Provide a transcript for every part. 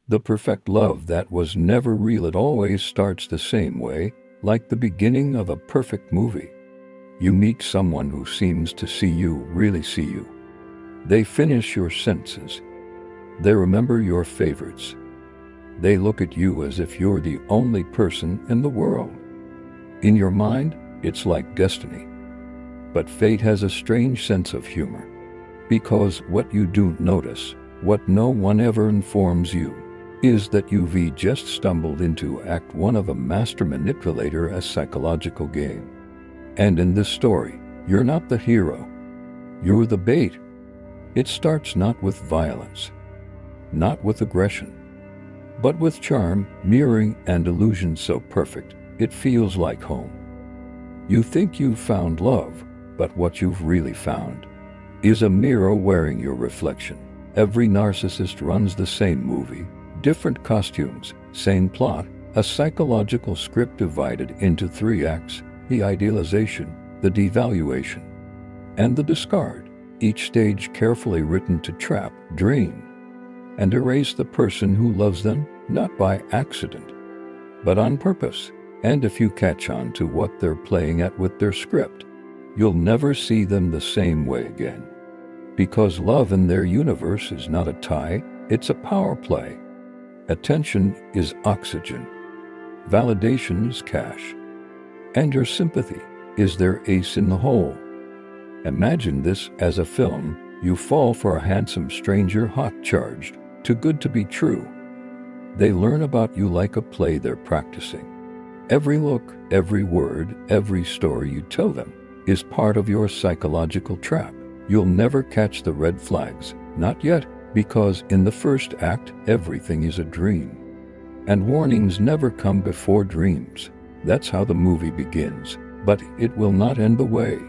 The perfect love that was never real. It always starts the same way, like the beginning of a perfect movie. You meet someone who seems to see you, really see you. They finish your sentences. They remember your favorites. They look at you as if you're the only person in the world. In your mind, it's like destiny. But fate has a strange sense of humor. Because what you do notice, what no one ever informs you, is that you've just stumbled into Act 1 of a master manipulator, a psychological game. And in this story, you're not the hero. You're the bait. It starts not with violence, not with aggression, but with charm, mirroring, and illusion so perfect, it feels like home. You think you've found love, but what you've really found is a mirror wearing your reflection. Every narcissist runs the same movie, different costumes, same plot, a psychological script divided into 3 acts: the idealization, the devaluation, and the discard. Each stage carefully written to trap, drain, and erase the person who loves them, not by accident, but on purpose. And if you catch on to what they're playing at with their script, you'll never see them the same way again. Because love in their universe is not a tie, it's a power play. Attention is oxygen. Validation is cash. And your sympathy is their ace in the hole. Imagine this as a film. You fall for a handsome stranger, hot, charged, too good to be true. They learn about you like a play they're practicing. Every look, every word, every story you tell them is part of your psychological trap. You'll never catch the red flags, not yet, because in the first act, everything is a dream. And warnings never come before dreams. That's how the movie begins, but it will not end the way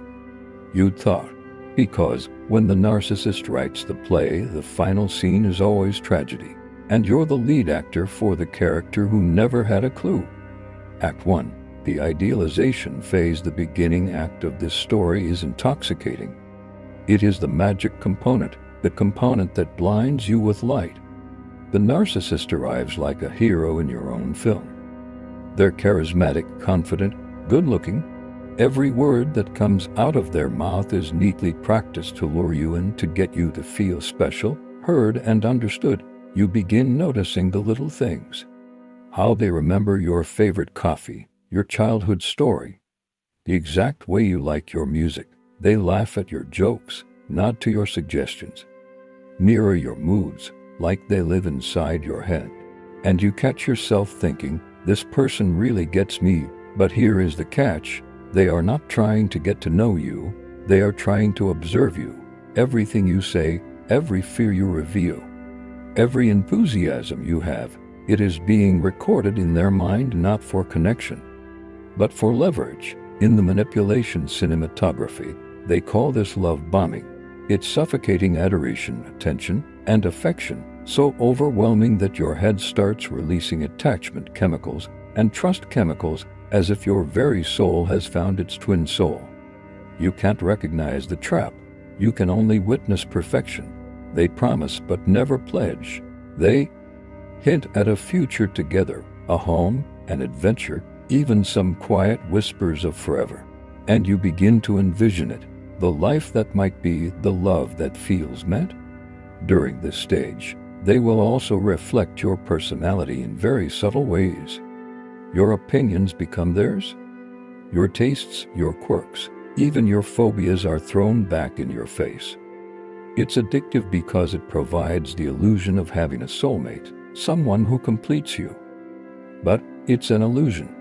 you'd thought. Because when the narcissist writes the play, the final scene is always tragedy. And you're the lead actor for the character who never had a clue. Act 1, the idealization phase. The beginning act of this story is intoxicating. It is the magic component, the component that blinds you with light. The narcissist arrives like a hero in your own film. They're charismatic, confident, good-looking. Every word that comes out of their mouth is neatly practiced to lure you in, to get you to feel special, heard, and understood. You begin noticing the little things. How they remember your favorite coffee, your childhood story, the exact way you like your music. They laugh at your jokes, nod to your suggestions, mirror your moods, like they live inside your head. And you catch yourself thinking, this person really gets me. But here is the catch. They are not trying to get to know you. They are trying to observe you. Everything you say, every fear you reveal, every enthusiasm you have, it is being recorded in their mind, not for connection, but for leverage. In the manipulation cinematography, they call this love bombing. It's suffocating adoration, attention, and affection, so overwhelming that your head starts releasing attachment chemicals and trust chemicals, as if your very soul has found its twin soul. You can't recognize the trap. You can only witness perfection. They promise but never pledge. They hint at a future together, a home, an adventure, even some quiet whispers of forever. And you begin to envision it, the life that might be, the love that feels meant. During this stage, they will also reflect your personality in very subtle ways. Your opinions become theirs. Your tastes, your quirks, even your phobias are thrown back in your face. It's addictive because it provides the illusion of having a soulmate, someone who completes you. But it's an illusion,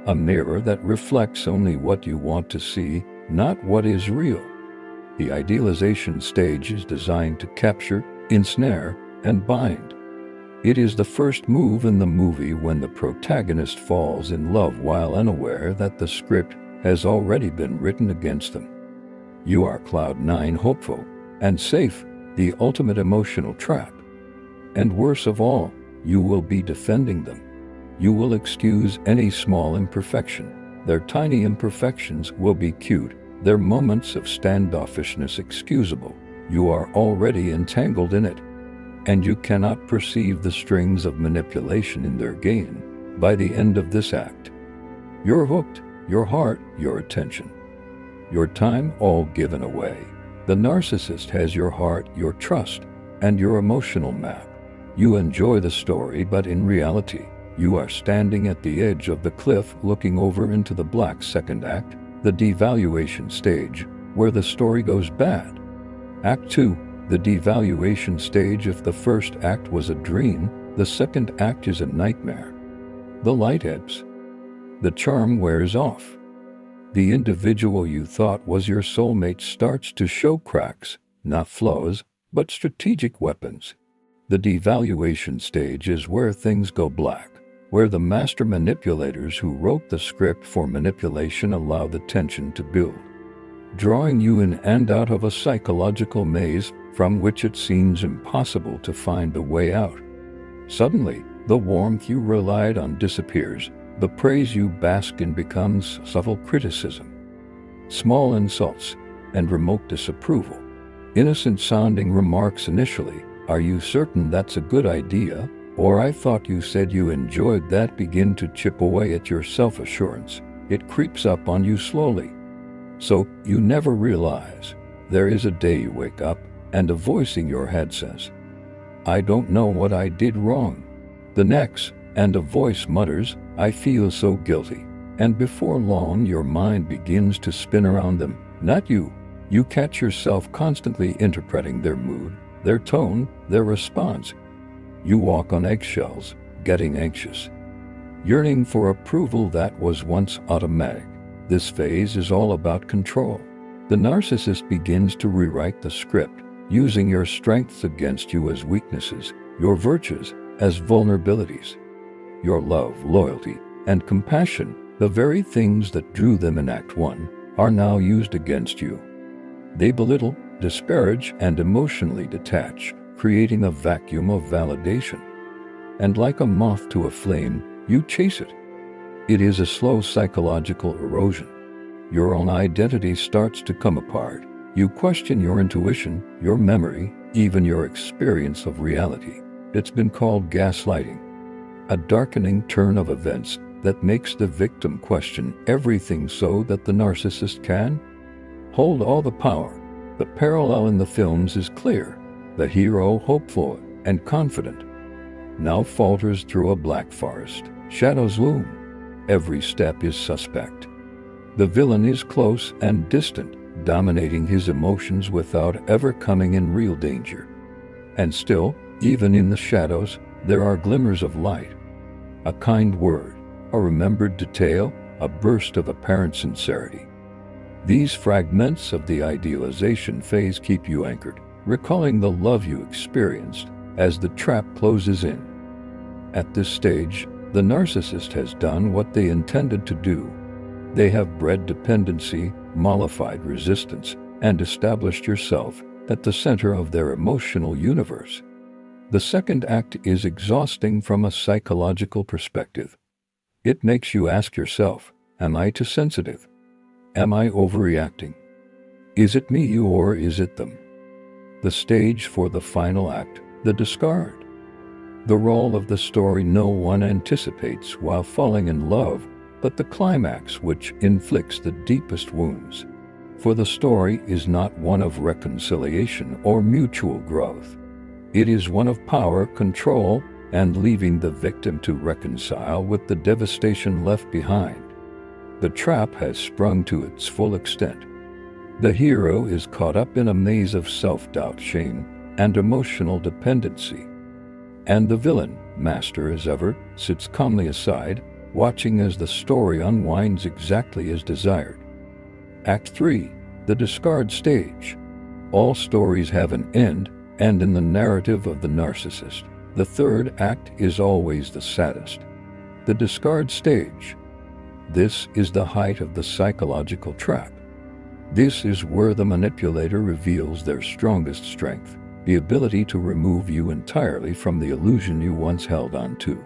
a mirror that reflects only what you want to see, not what is real. The idealization stage is designed to capture, ensnare, and bind. It is the first move in the movie when the protagonist falls in love while unaware that the script has already been written against them. You are cloud 9, hopeful and safe, the ultimate emotional trap. And worse of all, you will be defending them. You will excuse any small imperfection. Their tiny imperfections will be cute, their moments of standoffishness excusable. You are already entangled in it. and you cannot perceive the strings of manipulation in their gain. By the end of this act, you're hooked, your heart, your attention, your time, all given away. The narcissist has your heart, your trust, and your emotional map. You enjoy the story, but in reality, you are standing at the edge of the cliff looking over into the black second act, the devaluation stage, where the story goes bad. Act 2, the devaluation stage. If the first act was a dream, the second act is a nightmare. The light ebbs. The charm wears off. The individual you thought was your soulmate starts to show cracks, not flaws, but strategic weapons. The devaluation stage is where things go black, where the master manipulators who wrote the script for manipulation allow the tension to build, drawing you in and out of a psychological maze from which it seems impossible to find a way out. Suddenly, the warmth you relied on disappears. The praise you bask in becomes subtle criticism, small insults, and remote disapproval. Innocent-sounding remarks initially, "Are you certain that's a good idea?" or "I thought you said you enjoyed that," begin to chip away at your self-assurance. It creeps up on you slowly. So you never realize. There is a day you wake up, and a voice in your head says, "I don't know what I did wrong." The next, and a voice mutters, "I feel so guilty." And before long, your mind begins to spin around them, not you. You catch yourself constantly interpreting their mood, their tone, their response. You walk on eggshells, getting anxious, yearning for approval that was once automatic. This phase is all about control. The narcissist begins to rewrite the script, using your strengths against you as weaknesses, your virtues as vulnerabilities. Your love, loyalty, and compassion, the very things that drew them in Act 1, are now used against you. They belittle, disparage, and emotionally detach, creating a vacuum of validation. And like a moth to a flame, you chase it. It is a slow psychological erosion. Your own identity starts to come apart. You question your intuition, your memory, even your experience of reality. It's been called gaslighting, a darkening turn of events that makes the victim question everything so that the narcissist can hold all the power. The parallel in the films is clear. The hero, hopeful and confident, now falters through a black forest. Shadows loom. Every step is suspect. The villain is close and distant, dominating his emotions without ever coming in real danger. And still, even in the shadows, there are glimmers of light. A kind word, a remembered detail, a burst of apparent sincerity. These fragments of the idealization phase keep you anchored, recalling the love you experienced as the trap closes in. At this stage, the narcissist has done what they intended to do. They have bred dependency, mollified resistance, and established yourself at the center of their emotional universe. The second act is exhausting from a psychological perspective. It makes you ask yourself, am I too sensitive? Am I overreacting? Is it me or is it them? The stage for the final act, the discard. The role of the story no one anticipates while falling in love, but the climax which inflicts the deepest wounds. For the story is not one of reconciliation or mutual growth. It is one of power, control, and leaving the victim to reconcile with the devastation left behind. The trap has sprung to its full extent. The hero is caught up in a maze of self-doubt, shame, and emotional dependency. And the villain, master as ever, sits calmly aside, watching as the story unwinds exactly as desired. Act 3, the discard stage. All stories have an end, and in the narrative of the narcissist, the third act is always the saddest. The discard stage. This is the height of the psychological trap. This is where the manipulator reveals their strongest strength, the ability to remove you entirely from the illusion you once held on to.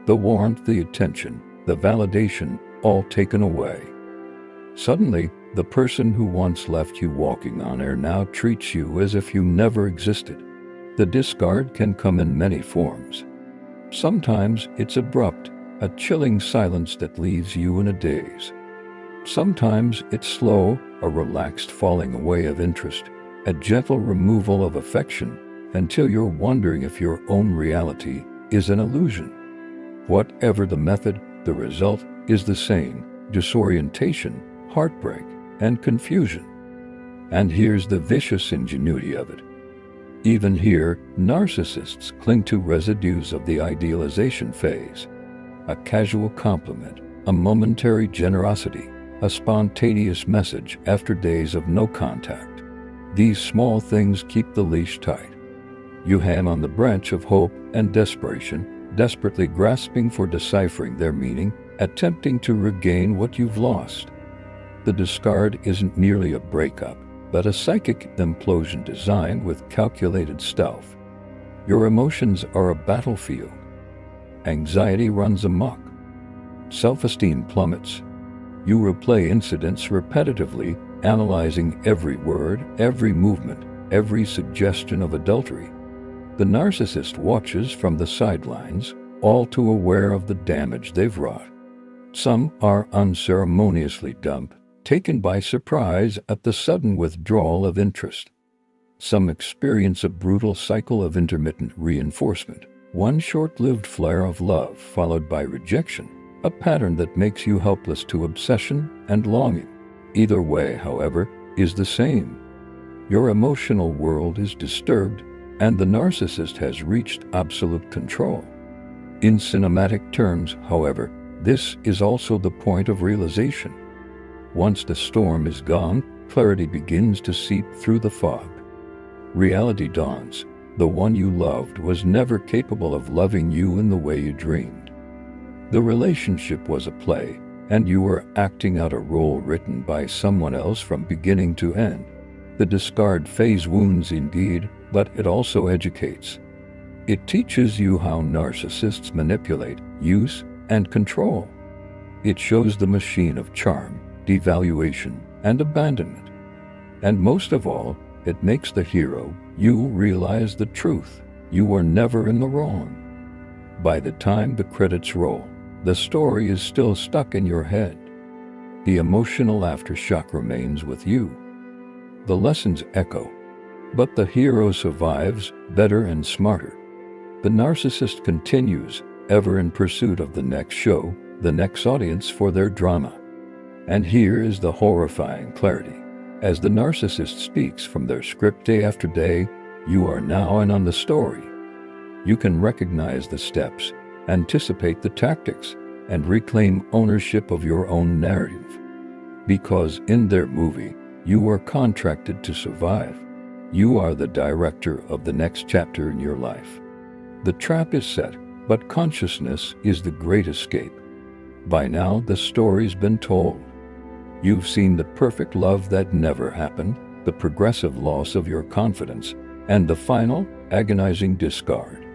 The warmth, the attention, the validation, all taken away. Suddenly, the person who once left you walking on air now treats you as if you never existed. The discard can come in many forms. Sometimes it's abrupt, a chilling silence that leaves you in a daze. Sometimes it's slow, a relaxed falling away of interest, a gentle removal of affection, until you're wondering if your own reality is an illusion. Whatever the method, the result is the same: disorientation, heartbreak, and confusion. And here's the vicious ingenuity of it. Even here, narcissists cling to residues of the idealization phase. A casual compliment, a momentary generosity, a spontaneous message after days of no contact. These small things keep the leash tight. You hang on the branch of hope and desperation, desperately grasping for deciphering their meaning, attempting to regain what you've lost. The discard isn't merely a breakup, but a psychic implosion designed with calculated stealth. Your emotions are a battlefield. Anxiety runs amok. Self-esteem plummets. You replay incidents repetitively, analyzing every word, every movement, every suggestion of adultery. The narcissist watches from the sidelines, all too aware of the damage they've wrought. Some are unceremoniously dumped, taken by surprise at the sudden withdrawal of interest. Some experience a brutal cycle of intermittent reinforcement, one short-lived flare of love followed by rejection, a pattern that makes you helpless to obsession and longing. Either way, however, is the same. Your emotional world is disturbed, and the narcissist has reached absolute control. In cinematic terms, however, this is also the point of realization. Once the storm is gone, clarity begins to seep through the fog. Reality dawns. The one you loved was never capable of loving you in the way you dreamed. The relationship was a play, and you were acting out a role written by someone else from beginning to end. The discard phase wounds indeed, but it also educates. It teaches you how narcissists manipulate, use, and control. It shows the machine of charm, devaluation, and abandonment. And most of all, it makes the hero, you, realize the truth. You were never in the wrong. By the time the credits roll, the story is still stuck in your head. The emotional aftershock remains with you. The lessons echo, but the hero survives, better and smarter. The narcissist continues, ever in pursuit of the next show, the next audience for their drama. And here is the horrifying clarity. As the narcissist speaks from their script day after day, you are now in on the story. You can recognize the steps, anticipate the tactics, and reclaim ownership of your own narrative. Because in their movie, you are contracted to survive. You are the director of the next chapter in your life. The trap is set, but consciousness is the great escape. By now, the story's been told. You've seen the perfect love that never happened, the progressive loss of your confidence, and the final, agonizing discard.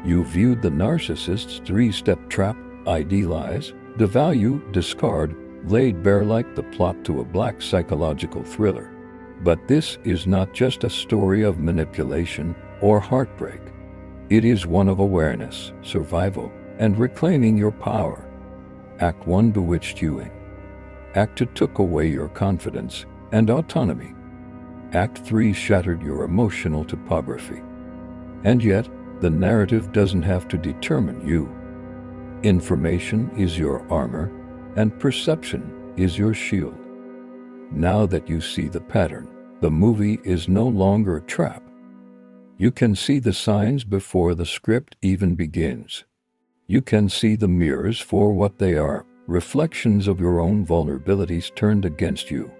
You viewed the narcissist's three-step trap: idealize, devalue, discard, laid bare like the plot to a black psychological thriller. But this is not just a story of manipulation or heartbreak. It is one of awareness, survival, and reclaiming your power. Act 1 bewitched you. Act 2 took away your confidence and autonomy. Act 3 shattered your emotional topography. And yet, the narrative doesn't have to determine you. Information is your armor, and perception is your shield. Now that you see the pattern, the movie is no longer a trap. You can see the signs before the script even begins. You can see the mirrors for what they are, reflections of your own vulnerabilities turned against you.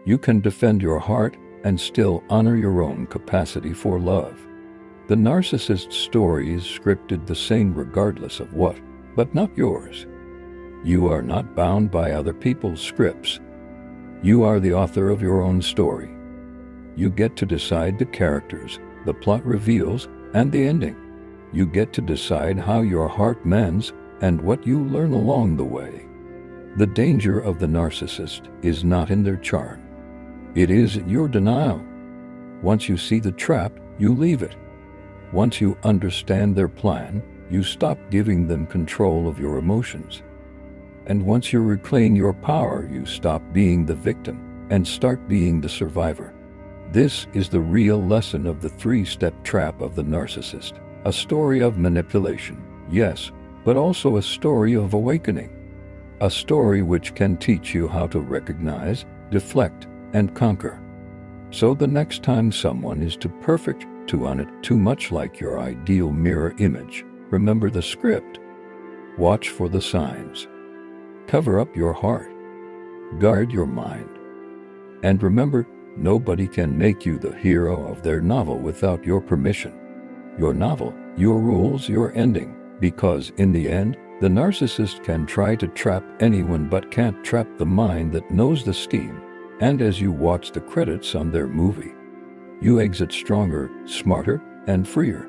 You can defend your heart and still honor your own capacity for love. The narcissist's story is scripted the same regardless of what, but not yours. You are not bound by other people's scripts. You are the author of your own story. You get to decide the characters, the plot reveals, and the ending. You get to decide how your heart mends and what you learn along the way. The danger of the narcissist is not in their charm. It is in your denial. Once you see the trap, you leave it. Once you understand their plan, you stop giving them control of your emotions. And once you reclaim your power, you stop being the victim and start being the survivor. This is the real lesson of the three-step trap of the narcissist. A story of manipulation, yes, but also a story of awakening. A story which can teach you how to recognize, deflect, and conquer. So the next time someone is too perfect, too on it, too much like your ideal mirror image, remember the script. Watch for the signs. Cover up your heart. Guard your mind. And remember, nobody can make you the hero of their novel without your permission. Your novel, your rules, your ending. Because in the end, the narcissist can try to trap anyone but can't trap the mind that knows the scheme. And as you watch the credits on their movie, you exit stronger, smarter, and freer.